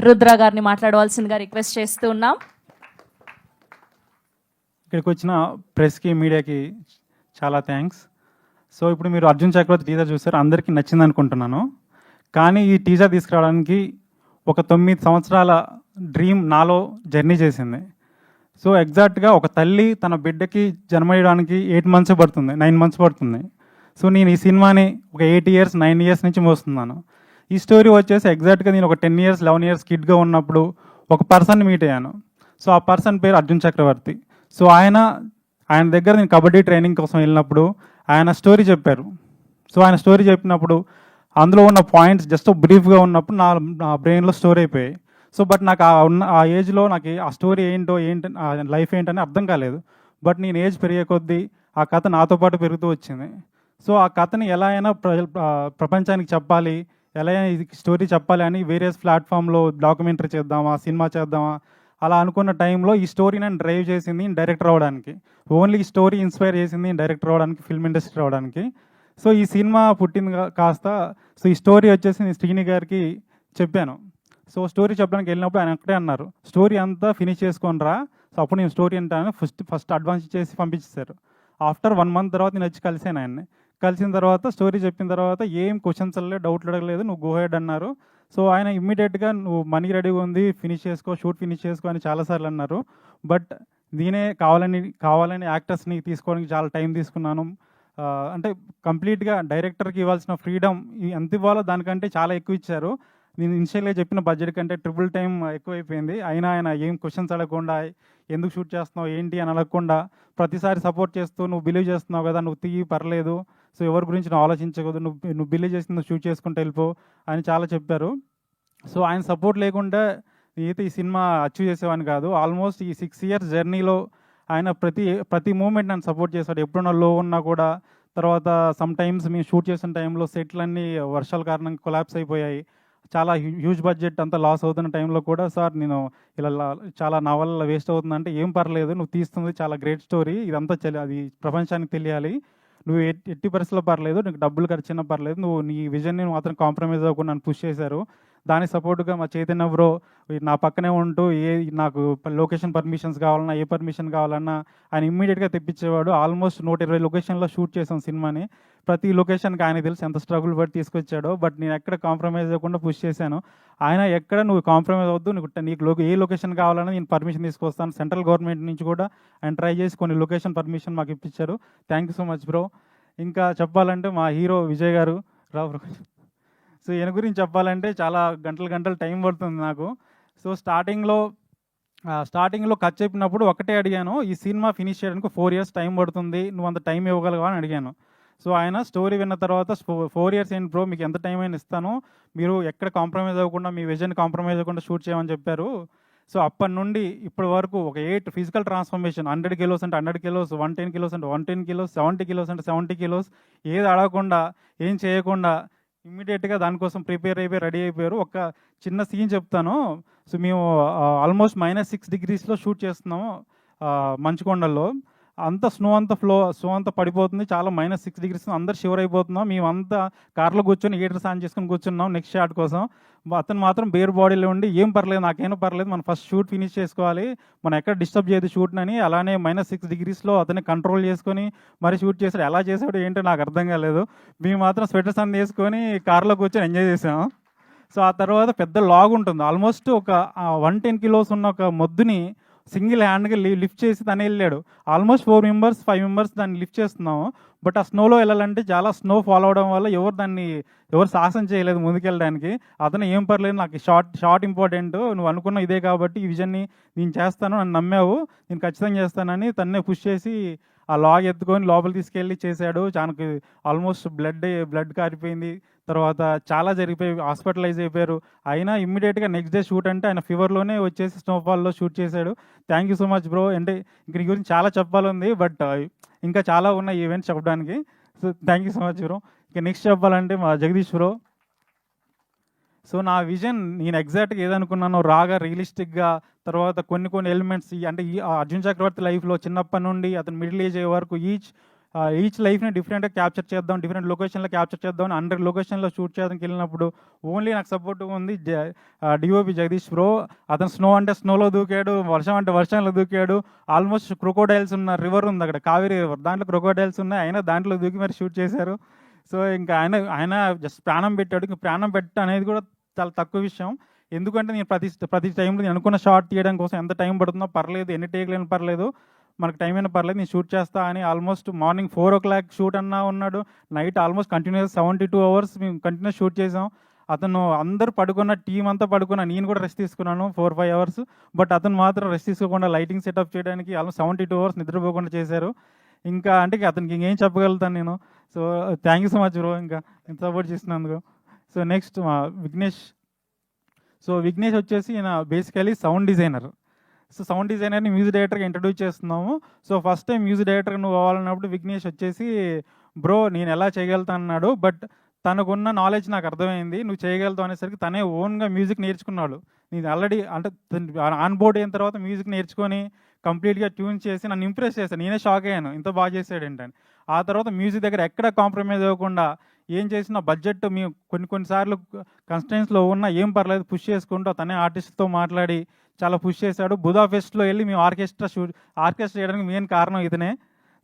రుద్ర గారిని మాట్లాడవలసిందిగా రిక్వెస్ట్ చేస్తూ ఉన్నాం. ఇక్కడికి వచ్చిన ప్రెస్కి మీడియాకి చాలా థ్యాంక్స్. సో ఇప్పుడు మీరు అర్జున్ చక్రవర్తి టీజర్ చూసారు, అందరికీ నచ్చింది అనుకుంటున్నాను. కానీ ఈ టీజర్ తీసుకురావడానికి ఒక 9 సంవత్సరాల డ్రీమ్ నాలో జర్నీ చేసింది. సో ఎగ్జాక్ట్గా ఒక తల్లి తన బిడ్డకి జన్మయడానికి 8 మంత్స్ పడుతుంది, 9 మంత్స్ పడుతుంది. సో నేను ఈ సినిమాని ఒక 8 ఇయర్స్ 9 ఇయర్స్ నుంచి మోస్తున్నాను. ఈ స్టోరీ వచ్చేసి ఎగ్జాక్ట్గా నేను ఒక 10 ఇయర్స్ 11 ఇయర్స్ కిడ్గా ఉన్నప్పుడు ఒక పర్సన్ మీట్ అయ్యాను. సో ఆ పర్సన్ పేరు అర్జున్ చక్రవర్తి. సో ఆయన దగ్గర నేను కబడ్డీ ట్రైనింగ్ కోసం వెళ్ళినప్పుడు ఆయన స్టోరీ చెప్పారు. సో ఆయన స్టోరీ చెప్పినప్పుడు అందులో ఉన్న పాయింట్స్ జస్ట్ బ్రీఫ్గా ఉన్నప్పుడు నా బ్రెయిన్లో స్టోర్ అయిపోయాయి. సో బట్ నాకు ఆ ఏజ్లో నాకు ఆ స్టోరీ ఏంటో ఆ లైఫ్ ఏంటని అర్థం కాలేదు. బట్ నేను ఏజ్ పెరిగే కొద్దీ ఆ కథ నాతో పాటు పెరుగుతూ వచ్చింది. సో ఆ కథని ఎలా అయినా ప్రపంచానికి చెప్పాలి, ఎలా అయినా ఇది స్టోరీ చెప్పాలి అని వేరియస్ ప్లాట్ఫామ్లో డాక్యుమెంటరీ చేద్దామా, సినిమా చేద్దామా అలా అనుకున్న టైంలో ఈ స్టోరీ నన్ను డ్రైవ్ చేసింది డైరెక్టర్ అవ్వడానికి. ఓన్లీ ఈ స్టోరీ ఇన్స్పైర్ చేసింది డైరెక్టర్ అవ్వడానికి, ఫిల్మ్ ఇండస్ట్రీ రావడానికి. సో ఈ సినిమా పుట్టింది కాస్త సో ఈ స్టోరీ వచ్చేసి నేను శ్రీని గారికి చెప్పాను. సో స్టోరీ చెప్పడానికి వెళ్ళినప్పుడు ఆయన అక్కడే అన్నారు, స్టోరీ అంతా ఫినిష్ చేసుకొని రా. సో అప్పుడు నేను స్టోరీ అంటాను ఫస్ట్ అడ్వాన్స్ చేసి పంపించేశారు. ఆఫ్టర్ 1 మంత్ తర్వాత నేను వచ్చి కలిసాను ఆయన్ని. కలిసిన తర్వాత స్టోరీ చెప్పిన తర్వాత ఏం క్వశ్చన్స్ అడగలేదు, డౌట్లు అడగలేదు, నువ్వు గో హెడ్ అన్నారు. సో ఆయన ఇమ్మీడియట్గా నువ్వు మనీ రెడీగా ఉంది, ఫినిష్ చేసుకో, షూట్ ఫినిష్ చేసుకో అని చాలాసార్లు అన్నారు. బట్ నేనే కావాలని యాక్టర్స్ని తీసుకోవడానికి చాలా టైం తీసుకున్నాను. అంటే కంప్లీట్గా డైరెక్టర్కి ఇవ్వాల్సిన ఫ్రీడమ్ ఎంత ఇవ్వాలో దానికంటే చాలా ఎక్కువ ఇచ్చారు. నేను ఇనిషియల్గా చెప్పిన బడ్జెట్ కంటే ట్రిపుల్ టైం ఎక్కువైపోయింది. అయినా ఆయన ఏం క్వశ్చన్స్ అడగకుండా ఎందుకు షూట్ చేస్తున్నావు ఏంటి అని అడగకుండా ప్రతిసారి సపోర్ట్ చేస్తూ నువ్వు బిలీవ్ చేస్తున్నావు కదా, నువ్వు తీయి పర్లేదు, సో ఎవరి గురించి నువ్వు ఆలోచించకూడదు, నువ్వు బిలీవ్ చేసి నువ్వు షూట్ చేసుకుంటూ వెళ్ళిపో అని చాలా చెప్పారు. సో ఆయన సపోర్ట్ లేకుండా నేనైతే ఈ సినిమా అచీవ్ చేసేవాడిని కాదు. ఆల్మోస్ట్ ఈ 6 ఇయర్స్ జర్నీలో ఆయన ప్రతి మూమెంట్ నన్ను సపోర్ట్ చేశాడు. ఎప్పుడన్నా లో ఉన్నా కూడా. తర్వాత సమ్ టైమ్స్ మేము షూట్ చేసిన టైంలో సెట్లన్నీ వర్షాల కారణంగా కొలాప్స్ అయిపోయాయి. చాలా హ్యూజ్ బడ్జెట్ అంతా లాస్ అవుతున్న టైంలో కూడా, సార్ నేను ఇలా చాలా నా వల్ల వేస్ట్ అవుతుందంటే, ఏం పర్లేదు, నువ్వు తీస్తుంది చాలా గ్రేట్ స్టోరీ, ఇదంతా అది ప్రపంచానికి తెలియాలి, నువ్వు ఎట్టి పరిస్థితుల్లో పర్లేదు, నీకు డబ్బులు ఖర్చున్నా పర్లేదు, నువ్వు నీ విజన్ని నువ్వు మాత్రం కాంప్రమైజ్ అవ్వకుండా నన్ను పుష్ చేశారు. దానికి సపోర్ట్గా మా చైతన్య బ్రో నా పక్కనే ఉంటూ నాకు లొకేషన్ పర్మిషన్స్ కావాలన్నా, ఏ పర్మిషన్ కావాలన్నా ఆయన ఇమ్మీడియట్గా తెప్పించేవాడు. ఆల్మోస్ట్ 120 లొకేషన్లో షూట్ చేసాం సినిమాని. ప్రతి లొకేషన్కి ఆయన తెలుసు ఎంత స్ట్రగుల్ పడి తీసుకొచ్చాడో. బట్ నేను ఎక్కడ కాంప్రమైజ్ అవ్వకుండా పుష్ చేశాను. ఆయన ఎక్కడ నువ్వు కాంప్రమైజ్ అవ్వద్దు, నీకు ఏ లొకేషన్ కావాలన్నా నేను పర్మిషన్ తీసుకొస్తాను. సెంట్రల్ గవర్నమెంట్ నుంచి కూడా ఆయన ట్రై చేసి కొన్ని లొకేషన్ పర్మిషన్ మాకు ఇప్పించారు. Thank you so much bro. ఇంకా చెప్పాలంటే మా హీరో విజయ్ గారు రావు. సో ఈయన గురించి చెప్పాలంటే చాలా గంటలు టైం పడుతుంది నాకు. సో స్టార్టింగ్లో కథ చెప్పినప్పుడు ఒకటే అడిగాను, ఈ సినిమా ఫినిష్ చేయడానికి 4 ఇయర్స్ టైం పడుతుంది, నువ్వు అంత టైం ఇవ్వగలవా అని అడిగాను. సో ఆయన స్టోరీ విన్న తర్వాత 4 ఇయర్స్ ఏంటి బ్రో, మీకు ఎంత టైం అయినా ఇస్తాను, మీరు ఎక్కడ కాంప్రమైజ్ అవ్వకుండా మీ విజన్ కాంప్రమైజ్ అవ్వకుండా షూట్ చేయమని చెప్పారు. సో అప్పటి నుండి ఇప్పటి వరకు ఒక 8 ఫిజికల్ ట్రాన్స్ఫర్మేషన్, 100 కిలోస్ అంటే 100 కిలోస్, 110 కిలోస్ అంటే 110 కిలోస్, 70 కిలోస్ అంటే 70 కిలోస్, ఏది అడగకుండా ఏం చేయకుండా ఇమ్మీడియట్గా దానికోసం ప్రిపేర్ అయిపోయి రెడీ అయిపోయారు. ఒక చిన్న సీన్ చెప్తాను. సో మేము ఆల్మోస్ట్ -6 డిగ్రీస్లో షూట్ చేస్తున్నాము మంచుకొండల్లో. అంతా స్నో అంతా పడిపోతుంది, చాలా -6 డిగ్రీస్, అందరు షివర్ అయిపోతున్నాం. మేమంతా కార్లో కూర్చొని హీటర్ ఆన్ చేసుకుని కూర్చున్నాం నెక్స్ట్ షాట్ కోసం. అతను మాత్రం బేర్ బాడీలో ఉండి ఏం పర్లేదు, నాకేమో పర్లేదు, మనం ఫస్ట్ షూట్ ఫినిష్ చేసుకోవాలి, మనం ఎక్కడ డిస్టర్బ్ చేయదు షూట్నని అలానే -6 డిగ్రీస్లో అతన్ని కంట్రోల్ చేసుకొని మరి షూట్ చేశాడు. ఎలా చేశాడు ఏంటో నాకు అర్థం కాలేదు. మేము మాత్రం స్వెటర్స్ అన్ని వేసుకొని కార్లో కూర్చొని ఎంజాయ్ చేసాము. సో ఆ తర్వాత పెద్ద లాగ్ ఉంటుంది, ఆల్మోస్ట్ ఒక 110 కిలోస్ ఉన్న ఒక మొద్దుని సింగిల్ హ్యాండ్గా లిఫ్ట్ చేసి తనే వెళ్ళాడు. ఆల్మోస్ట్ 4 మెంబర్స్ 5 మెంబర్స్ దాన్ని లిఫ్ట్ చేస్తున్నాము. బట్ ఆ స్నోలో వెళ్ళాలంటే చాలా స్నో ఫాలో అవడం వల్ల ఎవరు సాహసం చేయలేదు ముందుకెళ్ళడానికి. అతను ఏం పర్లేదు, నాకు షార్ట్ ఇంపార్టెంట్, నువ్వు అనుకున్న ఇదే కాబట్టి ఈ విజన్ని నేను చేస్తాను, నన్ను నమ్మావు, నేను ఖచ్చితంగా చేస్తానని తన్నే పుష్ చేసి ఆ లాగ్ ఎత్తుకొని లోపల తీసుకెళ్ళి చేశాడు. చానకి ఆల్మోస్ట్ బ్లడ్ కారిపోయింది. తర్వాత చాలా జరిగిపోయి హాస్పిటలైజ్ అయిపోయారు. అయినా ఇమ్మీడియట్గా నెక్స్ట్ డే షూట్ అంటే ఆయన ఫీవర్లోనే వచ్చేసి స్నోఫాల్లో షూట్ చేశాడు. Thank you so much bro. అంటే ఇంక నీ గురించి చాలా చెప్పాలి, బట్ ఇంకా చాలా ఉన్నాయి ఈవెంట్స్ చెప్పడానికి. So thank you so much bro. ఇక నెక్స్ట్ చెప్పాలంటే మా జగదీష్ బ్రో. సో నా విజన్ నేను ఎగ్జాక్ట్గా ఏదనుకున్నానో రాగా రియలిస్టిక్గా, తర్వాత కొన్ని ఎలిమెంట్స్ అంటే ఈ అర్జున్ చక్రవర్తి లైఫ్లో చిన్నప్పటి నుండి అతను మిడిల్ ఏజ్ అయ్యే వరకు ఈచ్ లైఫ్ని డిఫరెంట్గా క్యాప్చర్ చేద్దాం, డిఫరెంట్ లొకేషన్లో క్యాప్చర్ చేద్దాం, 100 లొకేషన్లో షూట్ చేయడానికి వెళ్ళినప్పుడు ఓన్లీ నాకు సపోర్ట్గా ఉంది డిఓపి జగదీష్ బ్రో. అతను స్నో అంటే స్నోలో దూకాడు, వర్షం అంటే వర్షంలో దూకాడు. ఆల్మోస్ట్ క్రొకోడైల్స్ ఉన్న రివర్ ఉంది అక్కడ, కావేరీ రివర్, దాంట్లో క్రొకోడైల్స్ ఉన్నాయి, అయినా దాంట్లో దూకి మరి షూట్ చేశారు. సో ఇంకా ఆయన జస్ట్ ప్రాణం పెట్టాడు. ఇంకా ప్రాణం పెట్ట అనేది కూడా చాలా తక్కువ విషయం. ఎందుకంటే నేను ప్రతి టైంలో నేను అనుకున్న షార్ట్ తీయడం కోసం ఎంత టైం పడుతుందో పర్లేదు, ఎన్ని టేక్లైనా పర్లేదు, మనకు టైం అయినా పర్లేదు, నేను షూట్ చేస్తా అని ఆల్మోస్ట్ మార్నింగ్ 4 o'clock షూట్ అన్నా ఉన్నాడు. నైట్ ఆల్మోస్ట్ కంటిన్యూస్ 72 hours మేము కంటిన్యూస్ షూట్ చేసాం. అతను అందరూ పడుకున్న, టీం అంతా పడుకున్న, నేను కూడా రెస్ట్ తీసుకున్నాను 4-5 hours. బట్ అతను మాత్రం రెస్ట్ తీసుకోకుండా లైటింగ్ సెటప్ చేయడానికి ఆల్మోస్ట్ 72 hours నిద్రపోకుండా చేశారు. ఇంకా అంటే అతనికి ఇంకేం చెప్పగలుగుతాను నేను. So thank you so much bro, ఇంకా ఇంత సపోర్ట్ చేసినందుకు. So next Vignesh. So Vignesh వచ్చేసి ఈయన basically sound designer. So sound డిజైనర్ని మ్యూజిక్ డైరెక్టర్గా ఇంట్రడ్యూస్ చేస్తున్నాము. సో ఫస్ట్ టైం మ్యూజిక్ డైరెక్టర్గా నువ్వు అవ్వాలన్నప్పుడు విఘ్నేష్ వచ్చేసి బ్రో నేను ఎలా చేయగలుగుతాను అన్నాడు. బట్ తనకున్న నాలెడ్జ్ నాకు అర్థమైంది, నువ్వు చేయగలుగుతావు అనేసరికి తనే ఓన్గా మ్యూజిక్ నేర్చుకున్నాడు. నేను ఆల్రెడీ అంటే ఆన్ బోర్డ్ అయిన తర్వాత మ్యూజిక్ నేర్చుకొని కంప్లీట్గా ట్యూన్ చేసి నన్ను ఇంప్రెస్ చేశాను. నేనే షాక్ అయ్యాను, ఇంత బాగా చేశాడు ఏంటని. ఆ తర్వాత మ్యూజిక్ దగ్గర ఎక్కడ కాంప్రమైజ్ అవ్వకుండా ఏం చేసినా బడ్జెట్ మేము కొన్నిసార్లు కన్స్టెంట్స్లో ఉన్నా ఏం పర్లేదు పుష్ చేసుకుంటూ తనే ఆర్టిస్ట్తో మాట్లాడి చాలా పుష్ చేశాడు. బుధా ఫెస్ట్లో వెళ్ళి మేము ఆర్కెస్ట్రా చేయడానికి మెయిన్ కారణం ఇతనే.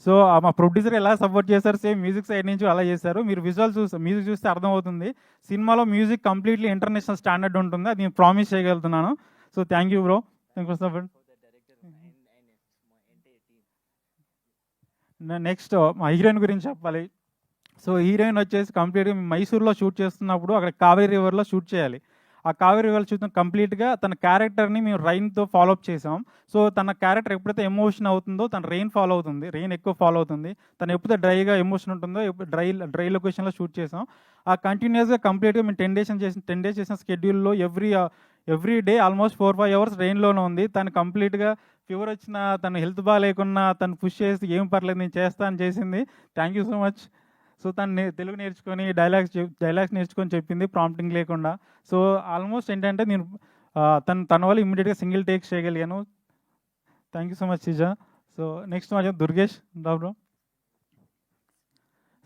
సో మా ప్రొడ్యూసర్ ఎలా సపోర్ట్ చేశారు, సేమ్ మ్యూజిక్ సైడ్ నుంచి అలా చేశారు. మీరు విజువల్ మ్యూజిక్ చూస్తే అర్థమవుతుంది. సినిమాలో మ్యూజిక్ కంప్లీట్లీ ఇంటర్నేషనల్ స్టాండర్డ్ ఉంటుంది, అది నేను ప్రామిస్ చేయగలుగుతున్నాను. So thank you bro, thank you support. Next మా హీరోయిన్ గురించి చెప్పాలి. సో హీరోయిన్ వచ్చేసి కంప్లీట్గా మైసూర్లో షూట్ చేస్తున్నప్పుడు అక్కడ కావేరీ రివర్లో షూట్ చేయాలి. ఆ కావేరీ రివర్ చూసిన కంప్లీట్గా తన క్యారెక్టర్ని మేము రైన్తో ఫాలో అప్ చేసాం. సో తన క్యారెక్టర్ ఎప్పుడైతే ఎమోషన్ అవుతుందో తన రెయిన్ ఫాలో అవుతుంది, రెయిన్ ఎక్కువ ఫాలో అవుతుంది. తను ఎప్పుడైతే డ్రైగా ఎమోషన్ ఉంటుందో డ్రై లొకేషన్లో షూట్ చేసాం. ఆ కంటిన్యూస్గా కంప్లీట్గా మేము 10 days చేసిన స్కెడ్యూల్లో ఎవ్రీ డే ఆల్మోస్ట్ 4-5 hours రెయిన్లోనే ఉంది. తను కంప్లీట్గా ఫీవర్ వచ్చినా, తను హెల్త్ బాగాలేకున్నా తను పుష్ చేసి ఏం పర్లేదు నేను చేస్తా అని చేసింది. Thank you so much. So తను తెలుగు నేర్చుకొని డైలాగ్స్ నేర్చుకొని చెప్పింది ప్రాంప్టింగ్ లేకుండా. సో ఆల్మోస్ట్ ఏంటంటే నేను తన వల్ల ఇమ్మీడియట్గా సింగిల్ టేక్ చేయగలిగాను. Thank you so much సిజా. So next మా దుర్గేష్ రావు.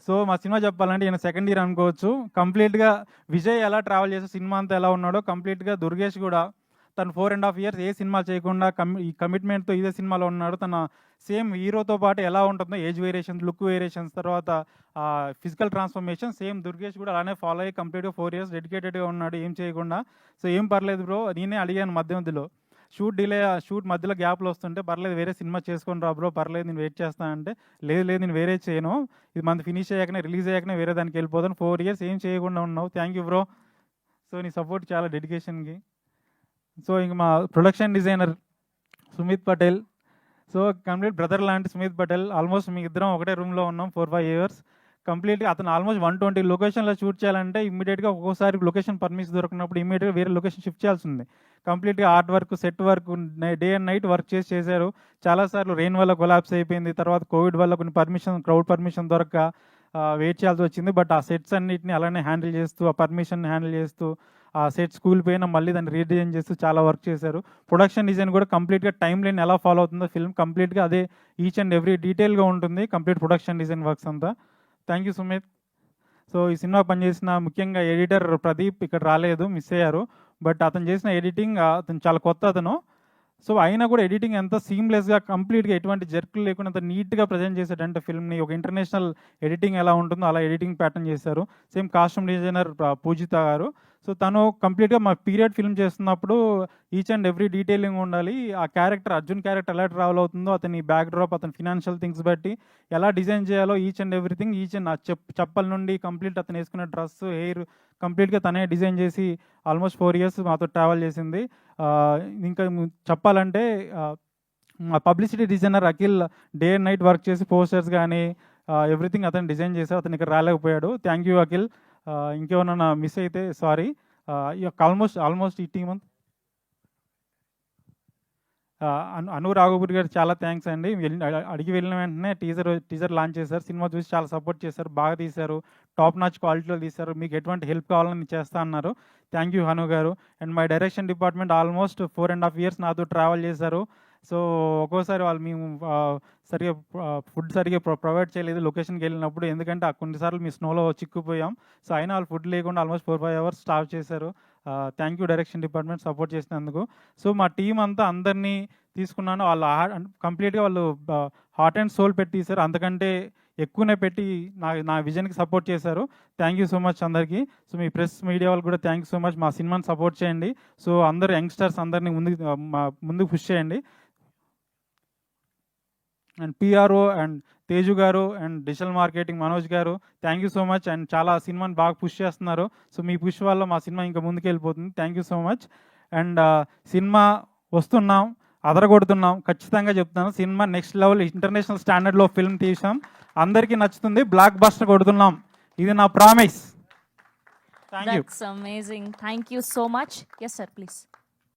సో మా సినిమా చెప్పాలంటే ఈయన సెకండ్ ఇయర్ అనుకోవచ్చు. కంప్లీట్గా విజయ్ ఎలా ట్రావెల్ చేసే సినిమా అంతా ఎలా ఉన్నాడో కంప్లీట్గా దుర్గేష్ కూడా తను 4.5 years ఏ సినిమా చేయకుండా ఈ కమిట్మెంట్తో ఇదే సినిమాలో ఉన్నాడు. తన సేమ్ హీరోతో పాటు ఎలా ఉంటుందో ఏజ్ వేరియేషన్స్, లుక్ వేరియేషన్స్, తర్వాత ఫిజికల్ ట్రాన్స్ఫర్మేషన్ సేమ్ దుర్గేష్ కూడా అలానే ఫాలో అయ్యి కంప్లీట్గా 4 years డెడికేటెడ్గా ఉన్నాడు ఏం చేయకుండా. సో ఏం పర్లేదు బ్రో, నేనే అడిగాను మధ్యలో షూట్ మధ్యలో గ్యాప్లు వస్తుంటే పర్లేదు వేరే సినిమా చేసుకొని రా బ్రో, పర్లేదు నేను వెయిట్ చేస్తానంటే లేదు నేను వేరే చేయను, ఇది మన ఫినిష్ అయ్యాకనే రిలీజ్ అయ్యాకనే వేరే దానికి వెళ్ళిపోతాను, 4 years ఏం చేయకుండా ఉన్నావు, థ్యాంక్ యూ బ్రో. సో నీ సపోర్ట్ చాలా డెడికేషన్కి. సో ఇంక మా production designer Sumit Patel. So complete brother లాంటి సుమిత్ పటేల్. ఆల్మోస్ట్ మీ ఇద్దరం ఒకటే రూమ్లో ఉన్నాం 4-5 years. కంప్లీట్గా అతను ఆల్మోస్ట్ 120 లొకేషన్లో షూట్ చేయాలంటే ఇమ్మీడియట్గా ఒక్కోసారి లొకేషన్ పర్మిషన్ దొరికినప్పుడు ఇమ్మీడియట్గా వేరే లొకేషన్ షిఫ్ట్ చేయాల్సి ఉంది. కంప్లీట్గా art work, set work, day and night work చేశారు. చాలాసార్లు రెయిన్ వల్ల కొలాప్స్ అయిపోయింది, తర్వాత కోవిడ్ వల్ల కొన్ని క్రౌడ్ పర్మిషన్ దొరక్క వెయిట్ చేయాల్సి వచ్చింది. బట్ ఆ సెట్స్ అన్నిటిని అలానే హ్యాండిల్ చేస్తూ, ఆ పర్మిషన్ హ్యాండిల్ చేస్తూ, ఆ సెట్ స్కూల్ పైన మళ్ళీ దాన్ని రీడిజైన్ చేస్తూ చాలా వర్క్ చేశారు. ప్రొడక్షన్ డిజైన్ కూడా కంప్లీట్గా టైం లైన్ ఎలా ఫాలో అవుతుందో ఫిల్మ్ కంప్లీట్గా అదే ఈచ్ అండ్ ఎవ్రీ డీటెయిల్గా ఉంటుంది కంప్లీట్ ప్రొడక్షన్ డిజైన్ వర్క్స్ అంతా. Thank you Sumit. సో ఈ సినిమా పనిచేసిన ముఖ్యంగా ఎడిటర్ ప్రదీప్ ఇక్కడ రాలేదు, మిస్ అయ్యారు. బట్ అతను చేసిన ఎడిటింగ్, అతను చాలా కొత్త అతను. సో అయినా కూడా ఎడిటింగ్ ఎంత సీమ్లెస్గా కంప్లీట్గా ఎటువంటి జర్కులు లేకుండా అంత నీట్గా ప్రజెంట్ చేశాడంటే ఫిల్మ్ని ఒక ఇంటర్నేషనల్ ఎడిటింగ్ ఎలా ఉంటుందో అలా ఎడిటింగ్ ప్యాటర్న్ చేశారు. Same costume designer Poojitha garu. So తను కంప్లీట్గా మా పీరియడ్ ఫిల్మ్ చేస్తున్నప్పుడు ఈచ్ అండ్ ఎవ్రీ డీటెయిలింగ్ ఉండాలి. ఆ క్యారెక్టర్, అర్జున్ క్యారెక్టర్ ఎలా ట్రావెల్ అవుతుందో, అతని బ్యాక్ డ్రాప్, అతని ఫినాన్షియల్ థింగ్స్ బట్టి ఎలా డిజైన్ చేయాలో each and everything, each and చెప్పల నుండి కంప్లీట్ అతను వేసుకునే డ్రెస్, హెయిర్ కంప్లీట్గా తనే డిజైన్ చేసి ఆల్మోస్ట్ 4 years మాతో ట్రావెల్ చేసింది. ఇంకా చెప్పాలంటే మా publicity designer Akhil day and night work చేసి పోస్టర్స్ కానీ ఎవ్రీథింగ్ అతను డిజైన్ చేశారు. అతను ఇక్కడ రాలేకపోయాడు. Thank you Akhil. ఇంకేమన్నా మిస్ అయితే సారీ. ఆల్మోస్ట్ ఈ టీమ్ అను రాఘవపూరి గారు చాలా థ్యాంక్స్ అండి. అడిగి వెళ్ళిన వెంటనే టీజర్ లాంచ్ చేశారు. సినిమా చూసి చాలా సపోర్ట్ చేశారు, బాగా తీశారు, టాప్ నాచ్ క్వాలిటీలో తీశారు. మీకు ఎటువంటి హెల్ప్ కావాలని చేస్తా అన్నారు. థ్యాంక్ యూ హను గారు. And my direction department almost 4.5 years నాతో ట్రావెల్ చేశారు. సో ఒక్కోసారి వాళ్ళు మేము సరిగా ఫుడ్ సరిగా ప్రొవైడ్ చేయలేదు లొకేషన్కి వెళ్ళినప్పుడు, ఎందుకంటే కొన్నిసార్లు మీ స్నోలో చిక్కుపోయాం. సో అయినా వాళ్ళు ఫుడ్ లేకుండా ఆల్మోస్ట్ 4-5 అవర్స్ స్టార్ట్ చేశారు. Thank you direction department support చేసినందుకు. సో మా టీం అంతా అందరినీ తీసుకున్నాను. వాళ్ళు కంప్లీట్గా వాళ్ళు హార్ట్ అండ్ సోల్ పెట్టి తీశారు, అంతకంటే ఎక్కువనే పెట్టి నా విజన్కి సపోర్ట్ చేశారు. థ్యాంక్ యూ సో మచ్ అందరికీ. సో మీ ప్రెస్ మీడియా వాళ్ళు కూడా థ్యాంక్ యూ సో మచ్. మా సినిమాని సపోర్ట్ చేయండి. సో అందరు యంగ్స్టర్స్ అందరినీ ముందుకు పుష్ చేయండి. అండ్ పిఆర్ఓ అండ్ తేజు గారు అండ్ డిజిటల్ మార్కెటింగ్ మనోజ్ గారు, thank you so much. And చాలా సినిమాని బాగా పుష్ చేస్తున్నారు. సో మీ పుష్ వల్ల మా సినిమా ఇంకా ముందుకు వెళ్ళిపోతుంది. Thank you so much. And సినిమా వస్తున్నాం, అదరగొడుతున్నాం, ఖచ్చితంగా చెప్తాను. సినిమా నెక్స్ట్ లెవెల్ ఇంటర్నేషనల్ స్టాండర్డ్లో ఫిల్మ్ తీసాం, అందరికీ నచ్చుతుంది, బ్లాక్ బస్టర్ కొడుతున్నాం, ఇది నా promise. Thank you. That's amazing. Thank you so much. Yes, sir, please.